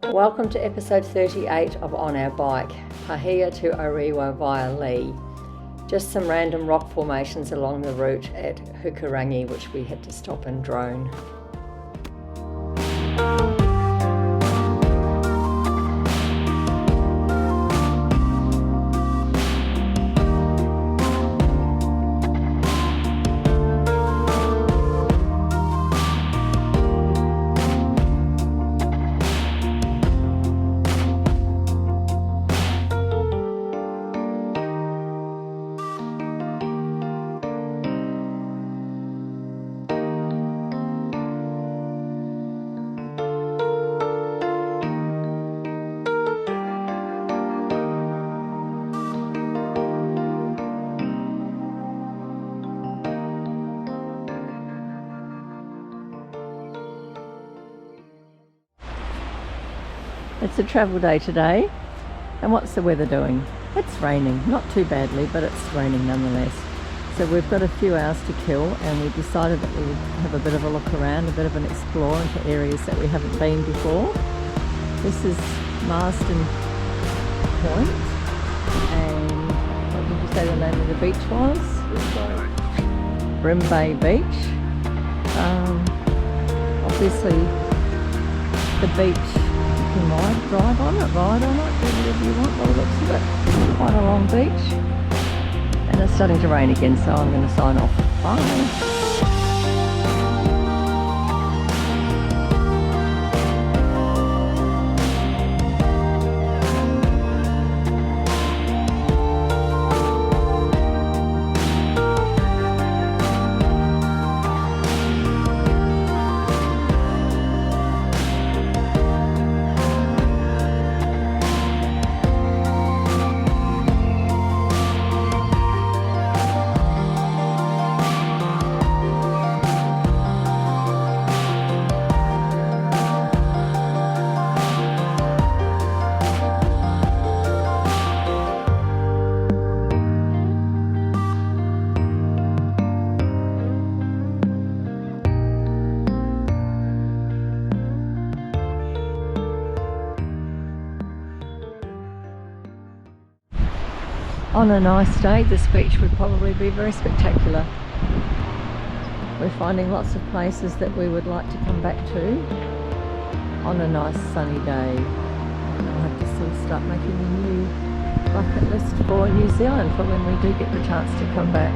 Welcome to episode 38 of On Our Bike, Pahia to Orewa via Lee. Just some random rock formations along the route at Hukarangi which we had to stop and drone. It's a travel day today, and what's the weather doing? It's raining, not too badly, but it's raining nonetheless. So we've got a few hours to kill, and we decided that we would have a bit of a look around, a bit of an explore into areas that we haven't been before. This is Marsden Point, and what did you say the name of the beach was? Brim Bay Beach. Obviously the beach, you might drive on it, ride on it, do whatever you want by the looks of it. Quite a long beach. And it's starting to rain again, so I'm going to sign off. Bye. On a nice day, this beach would probably be very spectacular. We're finding lots of places that we would like to come back to on a nice sunny day. And I'll have to sort of start making a new bucket list for New Zealand for when we do get the chance to come back.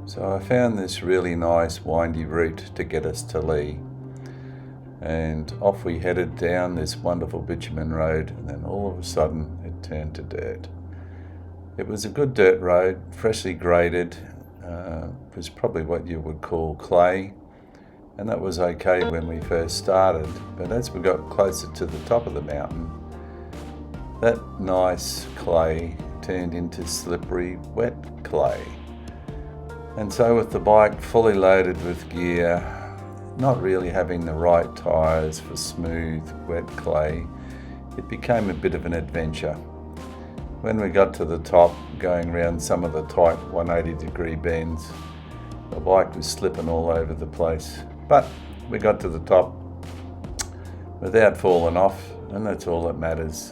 So I found this really nice windy route to get us to Lee, and off we headed down this wonderful bitumen road, and then all of a sudden it turned to dirt. It was a good dirt road, freshly graded, it was probably what you would call clay, and that was okay when we first started, but as we got closer to the top of the mountain, that nice clay turned into slippery, wet clay. And so with the bike fully loaded with gear, not really having the right tyres for smooth, wet clay, it became a bit of an adventure. When we got to the top, going around some of the tight 180-degree bends, the bike was slipping all over the place. But we got to the top without falling off, and that's all that matters.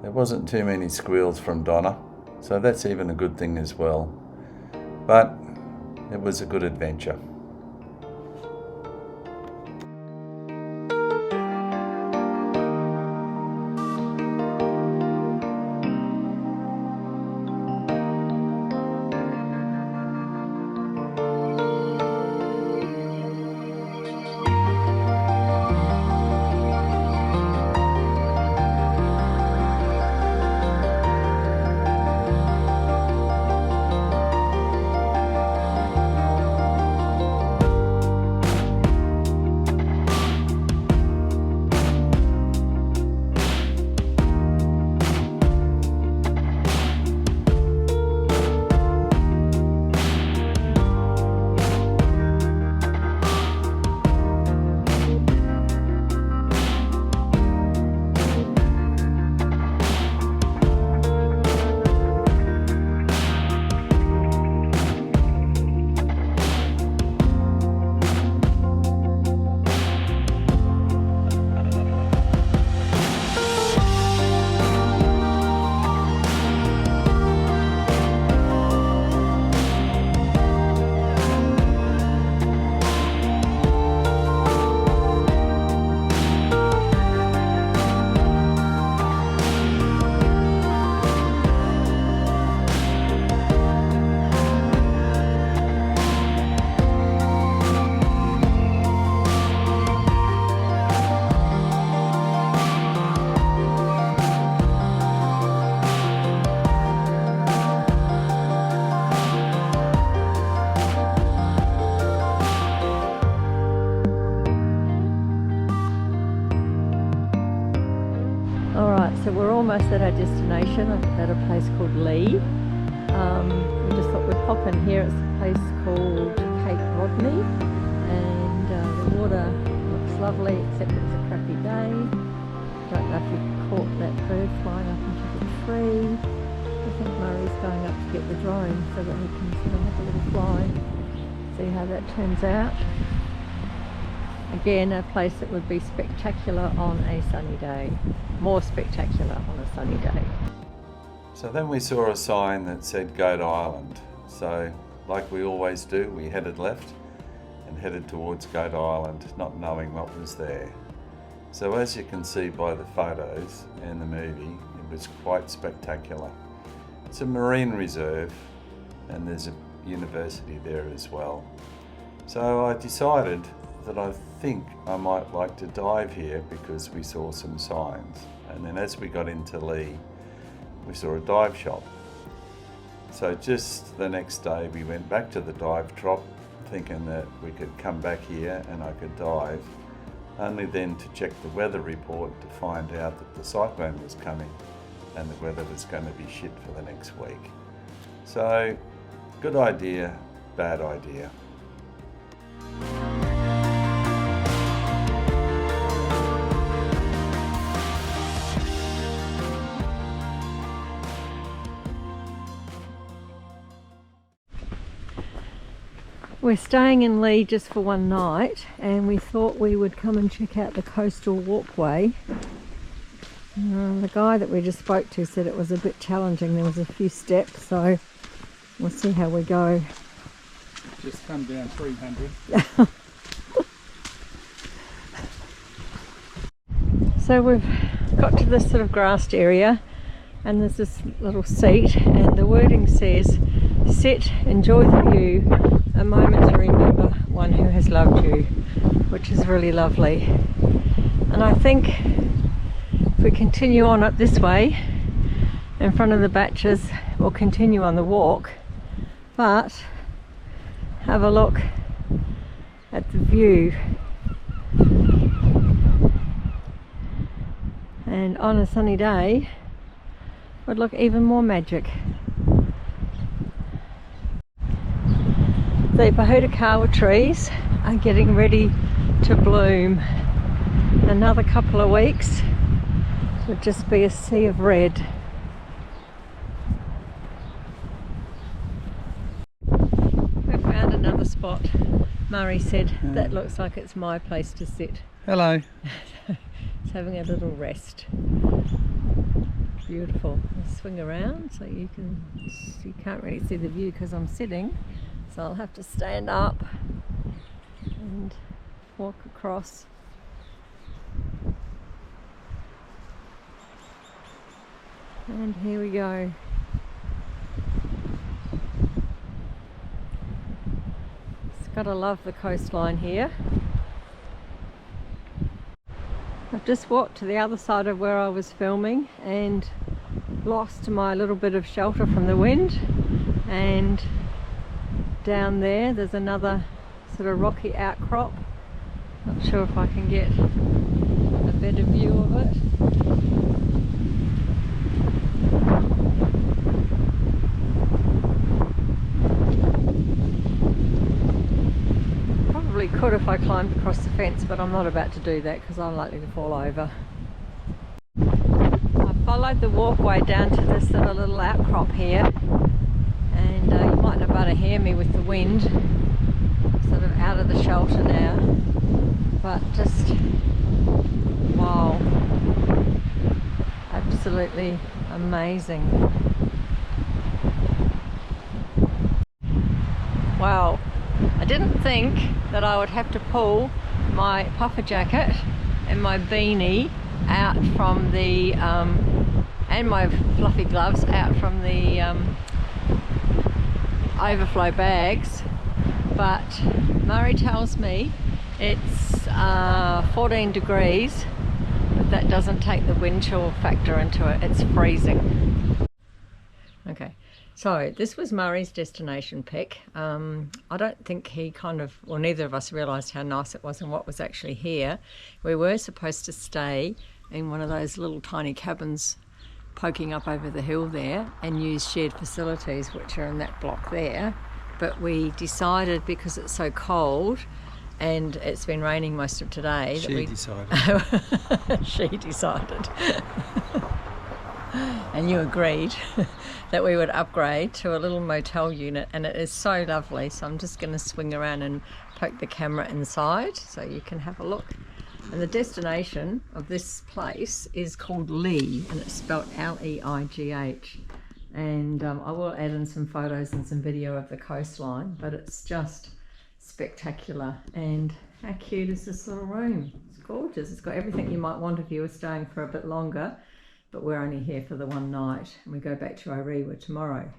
There wasn't too many squeals from Donna, so that's even a good thing as well. But it was a good adventure. So we're almost at our destination, at a place called Lee. We just thought we'd pop in here. It's a place called Cape Rodney, and the water looks lovely, except it's a crappy day. Don't know if you caught that bird flying up into the tree. I think Murray's going up to get the drone so that he can sort of have a little fly, see how that turns out. Again, a place that would be spectacular on a sunny day. More spectacular on a sunny day. So then we saw a sign that said Goat Island. So, like we always do, we headed left and headed towards Goat Island, not knowing what was there. So as you can see by the photos and the movie, it was quite spectacular. It's a marine reserve and there's a university there as well. So I decided that I think I might like to dive here because we saw some signs. And then as we got into Lee, we saw a dive shop. So just the next day we went back to the dive shop thinking that we could come back here and I could dive, only then to check the weather report to find out that the cyclone was coming and the weather was going to be shit for the next week. So good idea, bad idea. We're staying in Lee just for one night, and we thought we would come and check out the coastal walkway. The guy that we just spoke to said it was a bit challenging. There was a few steps, so we'll see how we go. Just come down 300. So we've got to this sort of grassed area, and there's this little seat, and the wording says, "Sit, enjoy the view, a moment to remember one who has loved you," which is really lovely. And I think if we continue on up this way in front of the Batches, we'll continue on the walk, but have a look at the view. And on a sunny day would look even more magic. The Pohutukawa trees are getting ready to bloom. Another couple of weeks would just be a sea of red. spot. Murray said, that looks like it's my place to sit. Hello. It's having a little rest. Beautiful. I'll swing around so you can't really see the view because I'm sitting, so I'll have to stand up and walk across. And here we go. Just gotta love the coastline here. I've just walked to the other side of where I was filming and lost my little bit of shelter from the wind, and down there's another sort of rocky outcrop. Not sure if I can get a better view of it. Probably could if I climbed across the fence, but I'm not about to do that because I'm likely to fall over. I followed the walkway down to this little outcrop here, and you might not be able to hear me with the wind. Sort of out of the shelter now, but just wow, absolutely amazing. Wow, I didn't think that I would have to pull my puffer jacket and my beanie out from the and my fluffy gloves out from the overflow bags, but Murray tells me it's 14 degrees, but that doesn't take the wind chill factor into it. It's freezing. Okay, so this was Murray's destination pick. I don't think he neither of us realised how nice it was and what was actually here. We were supposed to stay in one of those little tiny cabins poking up over the hill there and use shared facilities, which are in that block there. But we decided, because it's so cold and it's been raining most of today, She decided. She decided. And you agreed that we would upgrade to a little motel unit, and it is so lovely. So I'm just going to swing around and poke the camera inside so you can have a look. And the destination of this place is called Lee, and it's spelled L-E-I-G-H. And I will add in some photos and some video of the coastline, but it's just spectacular. And how cute is this little room? It's gorgeous. It's got everything you might want if you were staying for a bit longer, but we're only here for the one night, and we go back to Orewa tomorrow.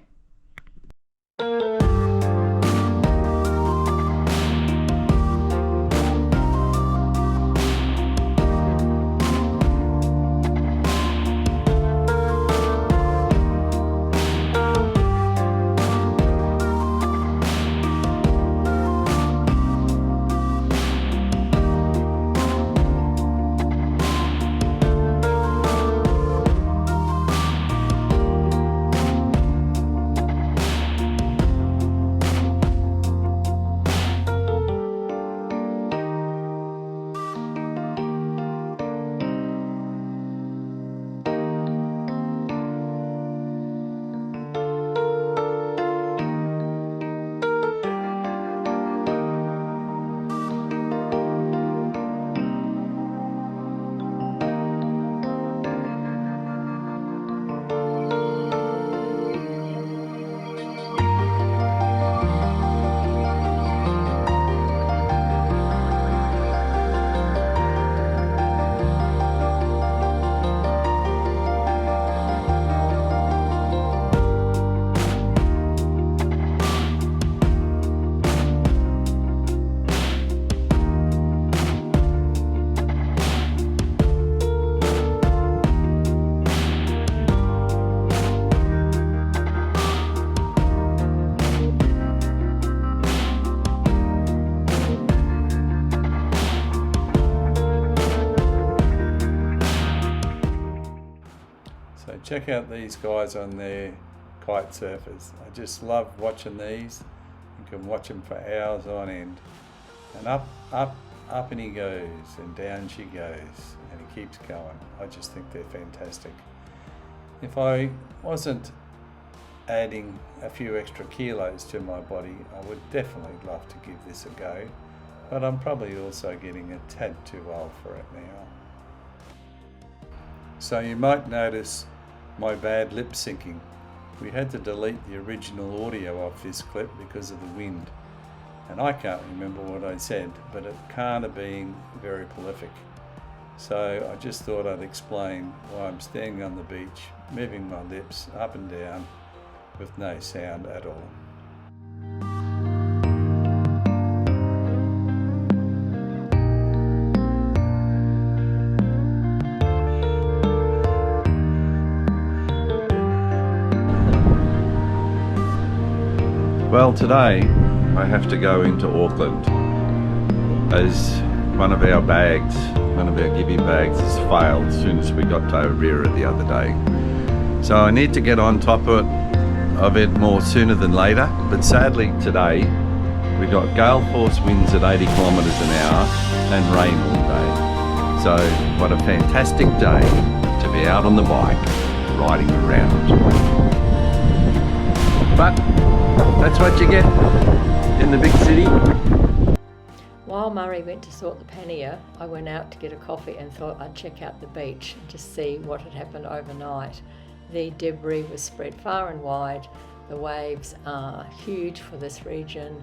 So check out these guys on their kite surfers. I just love watching these. You can watch them for hours on end. And up and he goes, and down she goes, and he keeps going. I just think they're fantastic. If I wasn't adding a few extra kilos to my body, I would definitely love to give this a go, but I'm probably also getting a tad too old for it now. So you might notice my bad lip syncing. We had to delete the original audio off this clip because of the wind, and I can't remember what I said, but it can't have been very prolific. So I just thought I'd explain why I'm standing on the beach, moving my lips up and down with no sound at all. Well, today I have to go into Auckland as one of our Gibby bags has failed as soon as we got to Orewa the other day. So I need to get on top of it more sooner than later, but sadly today we got gale force winds at 80 kilometres an hour and rain all day. So what a fantastic day to be out on the bike riding around. But that's what you get in the big city. While Murray went to sort the pannier, I went out to get a coffee and thought I'd check out the beach and just see what had happened overnight. The debris was spread far and wide. The waves are huge for this region.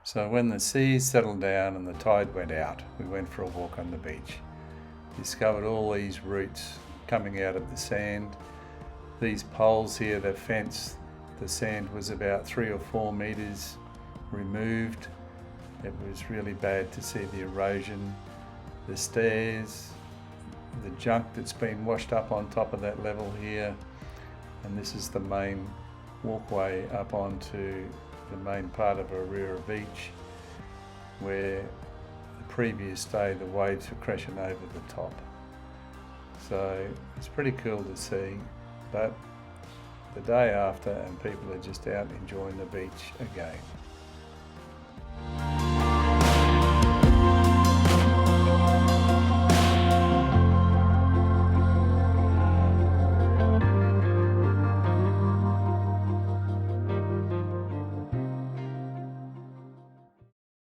So when the seas settled down and the tide went out, we went for a walk on the beach. Discovered all these roots coming out of the sand. These poles here, the fence, the sand was about 3 or 4 meters removed. It was really bad to see the erosion, the stairs, the junk that's been washed up on top of that level here. And this is the main walkway up onto the main part of Orewa Beach, where the previous day the waves were crashing over the top. So it's pretty cool to see, but the day after and people are just out enjoying the beach again.